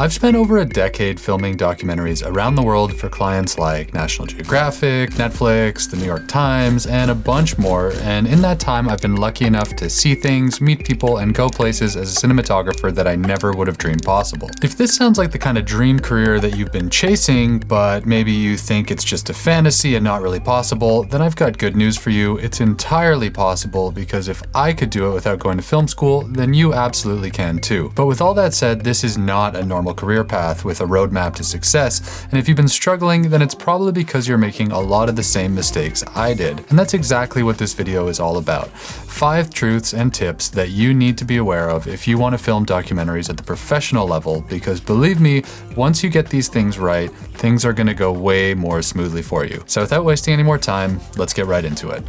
I've spent over a decade filming documentaries around the world for clients like National Geographic, Netflix, the New York Times, and a bunch more, and in that time I've been lucky enough to see things, meet people, and go places as a cinematographer that I never would have dreamed possible. If this sounds like the kind of dream career that you've been chasing, but maybe you think it's just a fantasy and not really possible, then I've got good news for you. It's entirely possible, because if I could do it without going to film school, then you absolutely can too. But with all that said, this is not a normal career path with a roadmap to success, and if you've been struggling, then it's probably because you're making a lot of the same mistakes I did. And that's exactly what this video is all about. 5 truths and tips that you need to be aware of if you want to film documentaries at the professional level, because believe me, once you get these things right, things are going to go way more smoothly for you. So without wasting any more time, let's get right into it.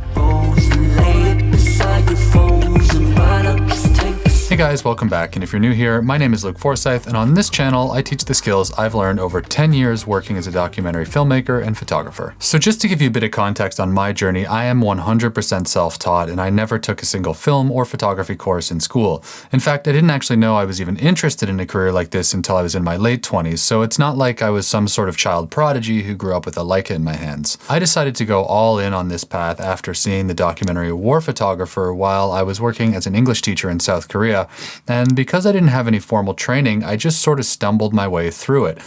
Hey guys, welcome back, and if you're new here, my name is Luke Forsyth, and on this channel, I teach the skills I've learned over 10 years working as a documentary filmmaker and photographer. So just to give you a bit of context on my journey, I am 100% self-taught, and I never took a single film or photography course in school. In fact, I didn't actually know I was even interested in a career like this until I was in my late 20s, so it's not like I was some sort of child prodigy who grew up with a Leica in my hands. I decided to go all in on this path after seeing the documentary War Photographer while I was working as an English teacher in South Korea. And because I didn't have any formal training, I just sort of stumbled my way through it,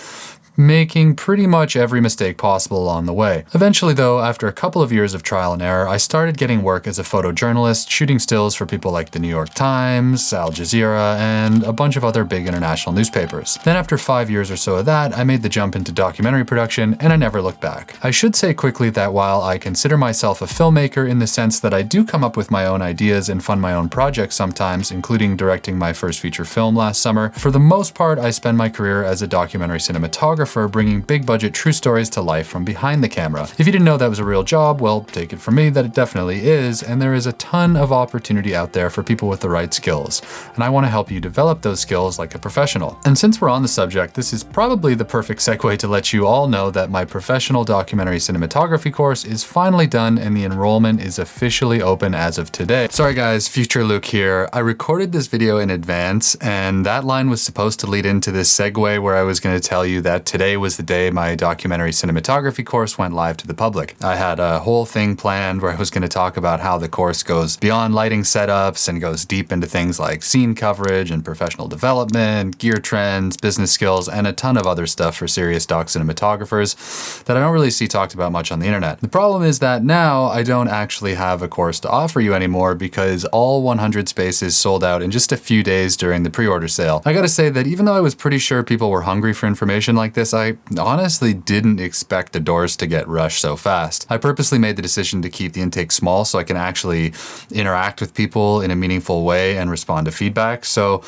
making pretty much every mistake possible along the way. Eventually though, after a couple of years of trial and error, I started getting work as a photojournalist, shooting stills for people like the New York Times, Al Jazeera, and a bunch of other big international newspapers. Then after 5 years or so of that, I made the jump into documentary production, and I never looked back. I should say quickly that while I consider myself a filmmaker in the sense that I do come up with my own ideas and fund my own projects sometimes, including directing my first feature film last summer, for the most part I spend my career as a documentary cinematographer, bringing big budget true stories to life from behind the camera. If you didn't know that was a real job, well, take it from me that it definitely is, and there is a ton of opportunity out there for people with the right skills. And I want to help you develop those skills like a professional. And since we're on the subject, this is probably the perfect segue to let you all know that my professional documentary cinematography course is finally done and the enrollment is officially open as of today. Sorry guys, future Luke here. I recorded this video in advance, and that line was supposed to lead into this segue where I was going to tell you that today was the day my documentary cinematography course went live to the public. I had a whole thing planned where I was going to talk about how the course goes beyond lighting setups and goes deep into things like scene coverage and professional development, gear trends, business skills, and a ton of other stuff for serious doc cinematographers that I don't really see talked about much on the internet. The problem is that now I don't actually have a course to offer you anymore because all 100 spaces sold out in just a few days during the pre-order sale. I gotta say that even though I was pretty sure people were hungry for information like this, I honestly didn't expect the doors to get rushed so fast. I purposely made the decision to keep the intake small so I can actually interact with people in a meaningful way and respond to feedback. So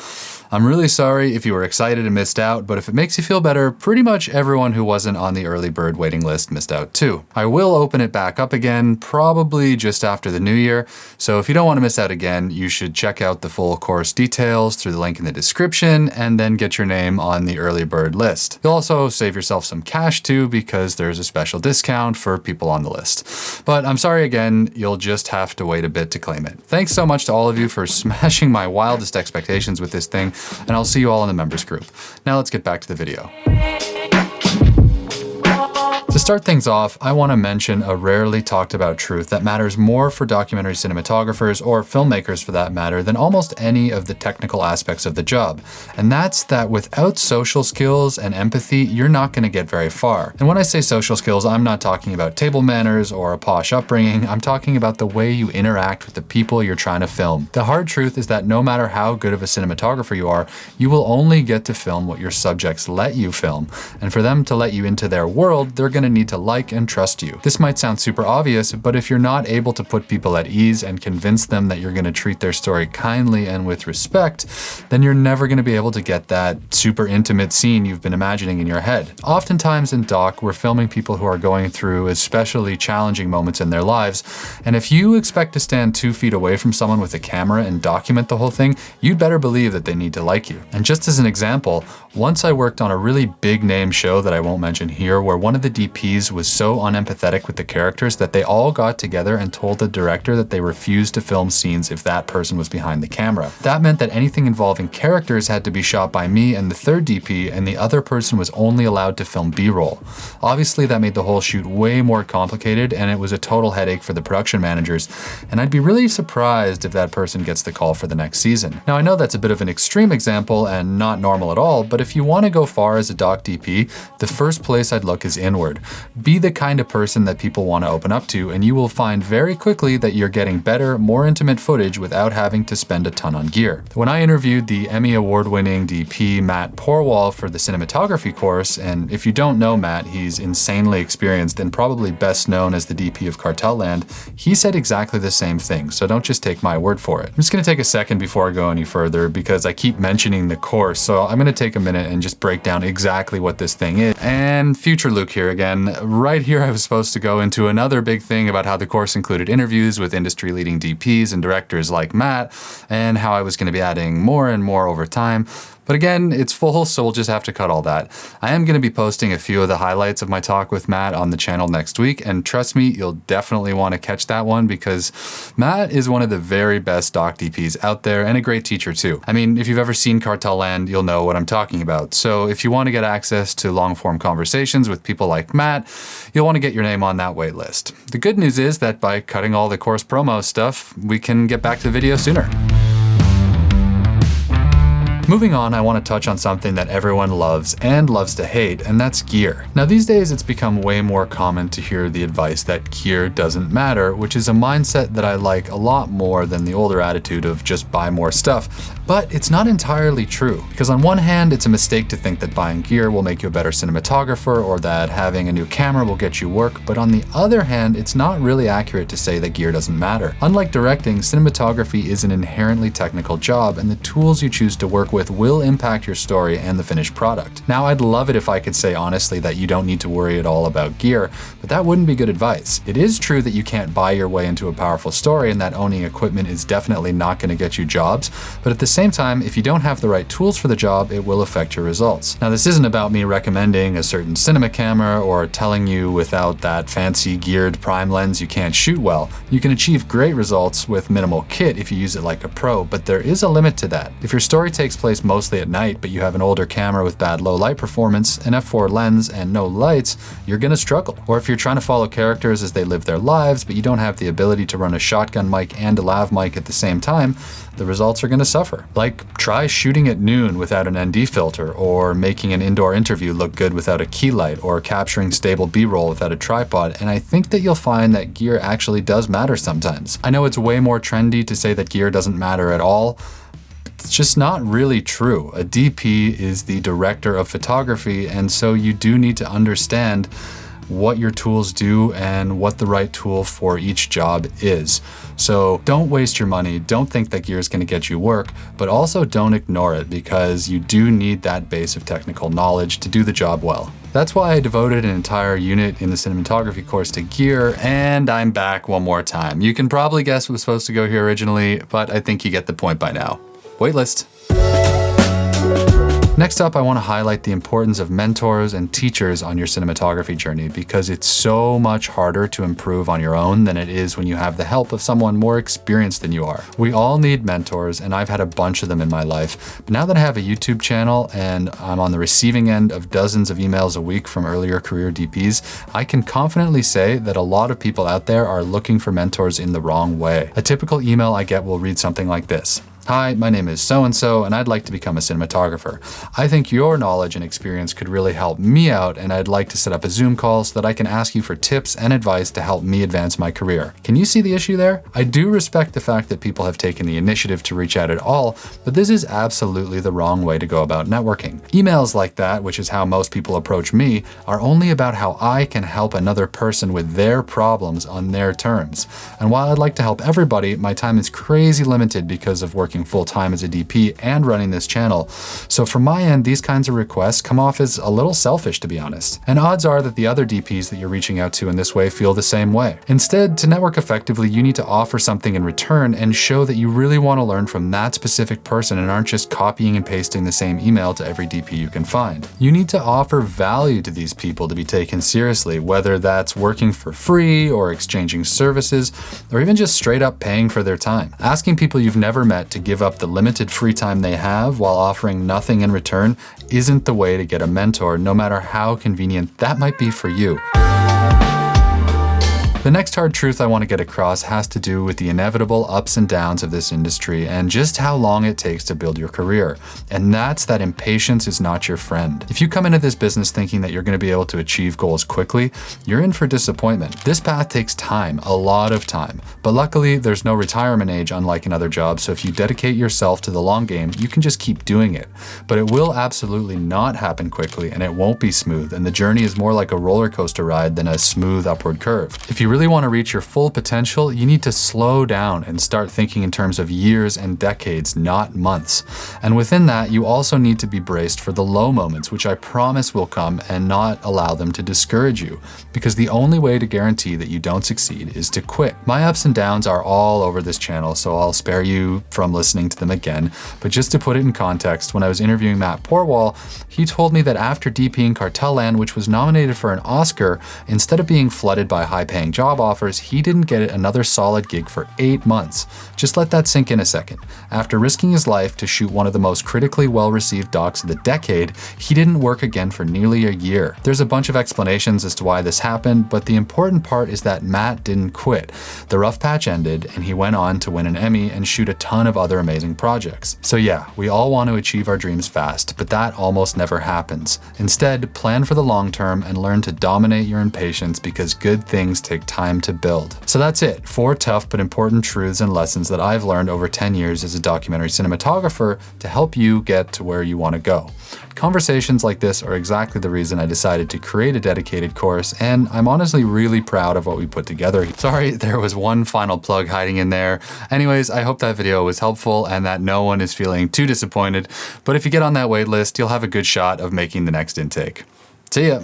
I'm really sorry if you were excited and missed out, but if it makes you feel better, pretty much everyone who wasn't on the early bird waiting list missed out too. I will open it back up again, probably just after the new year, so if you don't want to miss out again, you should check out the full course details through the link in the description and then get your name on the early bird list. You'll also save yourself some cash too because there's a special discount for people on the list. But I'm sorry again, you'll just have to wait a bit to claim it. Thanks so much to all of you for smashing my wildest expectations with this thing, and I'll see you all in the members group. Now let's get back to the video. To start things off, I want to mention a rarely talked about truth that matters more for documentary cinematographers, or filmmakers for that matter, than almost any of the technical aspects of the job. And that's that without social skills and empathy, you're not going to get very far. And when I say social skills, I'm not talking about table manners or a posh upbringing. I'm talking about the way you interact with the people you're trying to film. The hard truth is that no matter how good of a cinematographer you are, you will only get to film what your subjects let you film. And for them to let you into their world, they're going to need to like and trust you. This might sound super obvious, but if you're not able to put people at ease and convince them that you're going to treat their story kindly and with respect, then you're never going to be able to get that super intimate scene you've been imagining in your head. Oftentimes in doc, we're filming people who are going through especially challenging moments in their lives, and if you expect to stand 2 feet away from someone with a camera and document the whole thing, you'd better believe that they need to like you. And just as an example, once I worked on a really big name show that I won't mention here, where one of the DPs DPs was so unempathetic with the characters that they all got together and told the director that they refused to film scenes if that person was behind the camera. That meant that anything involving characters had to be shot by me and the third DP, and the other person was only allowed to film B-roll. Obviously, that made the whole shoot way more complicated, and it was a total headache for the production managers, and I'd be really surprised if that person gets the call for the next season. Now, I know that's a bit of an extreme example and not normal at all, but if you want to go far as a doc DP, the first place I'd look is inward. Be the kind of person that people want to open up to, and you will find very quickly that you're getting better, more intimate footage without having to spend a ton on gear. When I interviewed the Emmy Award-winning DP Matt Porwall for the cinematography course, and if you don't know Matt, he's insanely experienced and probably best known as the DP of Cartel Land, he said exactly the same thing, so don't just take my word for it. I'm just going to take a second before I go any further because I keep mentioning the course, so I'm going to take a minute and just break down exactly what this thing is. And future Luke here again. Right here I was supposed to go into another big thing about how the course included interviews with industry-leading DPs and directors like Matt, and how I was going to be adding more and more over time. But again, it's full, so we'll just have to cut all that. I am going to be posting a few of the highlights of my talk with Matt on the channel next week, and trust me, you'll definitely want to catch that one because Matt is one of the very best doc DPs out there and a great teacher too. I mean, if you've ever seen Cartel Land, you'll know what I'm talking about. So if you want to get access to long-form conversations with people like Matt, you'll want to get your name on that wait list. The good news is that by cutting all the course promo stuff, we can get back to the video sooner. Moving on, I want to touch on something that everyone loves and loves to hate, and that's gear. Now these days it's become way more common to hear the advice that gear doesn't matter, which is a mindset that I like a lot more than the older attitude of just buy more stuff. But it's not entirely true, because on one hand it's a mistake to think that buying gear will make you a better cinematographer or that having a new camera will get you work, but on the other hand it's not really accurate to say that gear doesn't matter. Unlike directing, cinematography is an inherently technical job, and the tools you choose to work with will impact your story and the finished product. Now, I'd love it if I could say honestly that you don't need to worry at all about gear, but that wouldn't be good advice. It is true that you can't buy your way into a powerful story and that owning equipment is definitely not going to get you jobs, but at the same time, if you don't have the right tools for the job, it will affect your results. Now, this isn't about me recommending a certain cinema camera or telling you without that fancy geared prime lens you can't shoot well. You can achieve great results with minimal kit if you use it like a pro, but there is a limit to that. If your story takes place mostly at night, but you have an older camera with bad low light performance, an f4 lens, and no lights, you're gonna struggle. Or if you're trying to follow characters as they live their lives, but you don't have the ability to run a shotgun mic and a lav mic at the same time, the results are gonna suffer. Like, try shooting at noon without an ND filter, or making an indoor interview look good without a key light, or capturing stable B-roll without a tripod, and I think that you'll find that gear actually does matter sometimes. I know it's way more trendy to say that gear doesn't matter at all. It's just not really true. A DP is the director of photography, and so you do need to understand what your tools do and what the right tool for each job is. So don't waste your money, don't think that gear is going to get you work, but also don't ignore it because you do need that base of technical knowledge to do the job well. That's why I devoted an entire unit in the cinematography course to gear, and I'm back one more time. You can probably guess what was supposed to go here originally, but I think you get the point by now. Waitlist. Next up, I want to highlight the importance of mentors and teachers on your cinematography journey because it's so much harder to improve on your own than it is when you have the help of someone more experienced than you are. We all need mentors, and I've had a bunch of them in my life. But now that I have a YouTube channel and I'm on the receiving end of dozens of emails a week from earlier career DPs, I can confidently say that a lot of people out there are looking for mentors in the wrong way. A typical email I get will read something like this. Hi, my name is so-and-so, and I'd like to become a cinematographer. I think your knowledge and experience could really help me out, and I'd like to set up a Zoom call so that I can ask you for tips and advice to help me advance my career. Can you see the issue there? I do respect the fact that people have taken the initiative to reach out at all, but this is absolutely the wrong way to go about networking. Emails like that, which is how most people approach me, are only about how I can help another person with their problems on their terms. And while I'd like to help everybody, my time is crazy limited because of working working full-time as a DP and running this channel. So from my end, these kinds of requests come off as a little selfish, to be honest. And odds are that the other DPs that you're reaching out to in this way feel the same way. Instead, to network effectively, you need to offer something in return and show that you really want to learn from that specific person and aren't just copying and pasting the same email to every DP you can find. You need to offer value to these people to be taken seriously, whether that's working for free or exchanging services, or even just straight up paying for their time. Asking people you've never met to give up the limited free time they have while offering nothing in return isn't the way to get a mentor, no matter how convenient that might be for you. The next hard truth I want to get across has to do with the inevitable ups and downs of this industry and just how long it takes to build your career. And that's that impatience is not your friend. If you come into this business thinking that you're going to be able to achieve goals quickly, you're in for disappointment. This path takes time, a lot of time. But luckily, there's no retirement age unlike in other jobs, so if you dedicate yourself to the long game, you can just keep doing it. But it will absolutely not happen quickly, and it won't be smooth, and the journey is more like a roller coaster ride than a smooth upward curve. If you really want to reach your full potential, you need to slow down and start thinking in terms of years and decades, not months. And within that, you also need to be braced for the low moments, which I promise will come, and not allow them to discourage you. Because the only way to guarantee that you don't succeed is to quit. My ups and downs are all over this channel, so I'll spare you from listening to them again. But just to put it in context, when I was interviewing Matt Portwall, he told me that after DPing Cartel Land, which was nominated for an Oscar, instead of being flooded by high-paying job offers, he didn't get another solid gig for 8 months. Just let that sink in a second. After risking his life to shoot one of the most critically well-received docs of the decade, he didn't work again for nearly a year. There's a bunch of explanations as to why this happened, but the important part is that Matt didn't quit. The rough patch ended, and he went on to win an Emmy and shoot a ton of other amazing projects. So yeah, we all want to achieve our dreams fast, but that almost never happens. Instead, plan for the long term and learn to dominate your impatience, because good things take time to build. So that's it, 4 tough but important truths and lessons that I've learned over 10 years as a documentary cinematographer to help you get to where you want to go. Conversations like this are exactly the reason I decided to create a dedicated course, and I'm honestly really proud of what we put together. Sorry, there was one final plug hiding in there. Anyways, I hope that video was helpful and that no one is feeling too disappointed, but if you get on that wait list, you'll have a good shot of making the next intake. See ya!